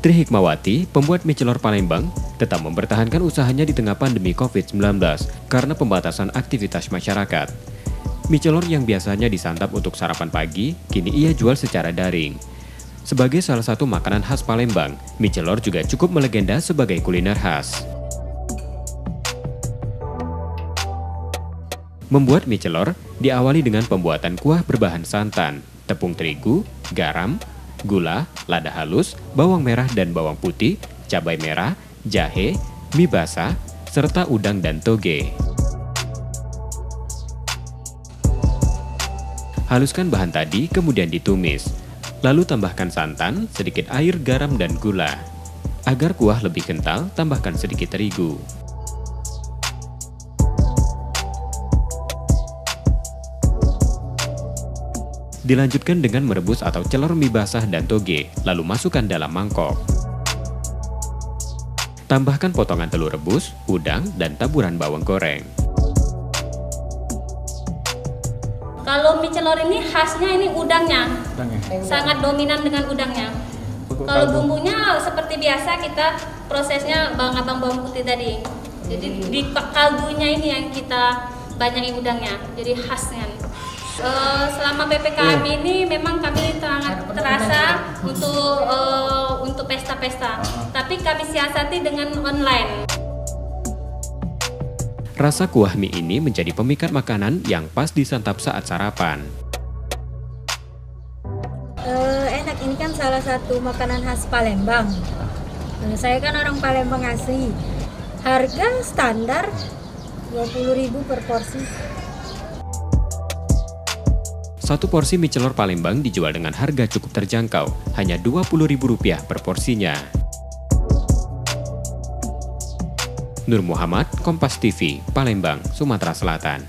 Tri Hikmawati, pembuat mie celor Palembang, tetap mempertahankan usahanya di tengah pandemi COVID-19 karena pembatasan aktivitas masyarakat. Mie celor yang biasanya disantap untuk sarapan pagi, kini ia jual secara daring. Sebagai salah satu makanan khas Palembang, mie celor juga cukup melegenda sebagai kuliner khas. Membuat mie celor diawali dengan pembuatan kuah berbahan santan, tepung terigu, garam, gula, lada halus, bawang merah dan bawang putih, cabai merah, jahe, mie basah, serta udang dan toge. Haluskan bahan tadi kemudian ditumis. Lalu tambahkan santan, sedikit air, garam, dan gula. Agar kuah lebih kental, tambahkan sedikit terigu. Dilanjutkan dengan merebus atau celor mie basah dan toge, lalu masukkan dalam mangkok. Tambahkan potongan telur rebus, udang, dan taburan bawang goreng. Kalau mie celor ini khasnya ini udangnya, sangat dominan dengan udangnya. Kalau bumbunya seperti biasa kita prosesnya abang bawang putih tadi. Jadi di kaldunya ini yang kita banyakin udangnya, jadi khasnya. Selama PPKM ini memang kami sangat terasa untuk pesta-pesta, tapi kami siasati dengan online. Rasa kuah mie ini menjadi pemikat makanan yang pas disantap saat sarapan. Enak, ini kan salah satu makanan khas Palembang. Saya kan orang Palembang asli. Harga standar 20.000 per porsi. Satu porsi mie celor Palembang dijual dengan harga cukup terjangkau, hanya Rp20.000 per porsinya. Nur Muhammad, Kompas TV, Palembang, Sumatera Selatan.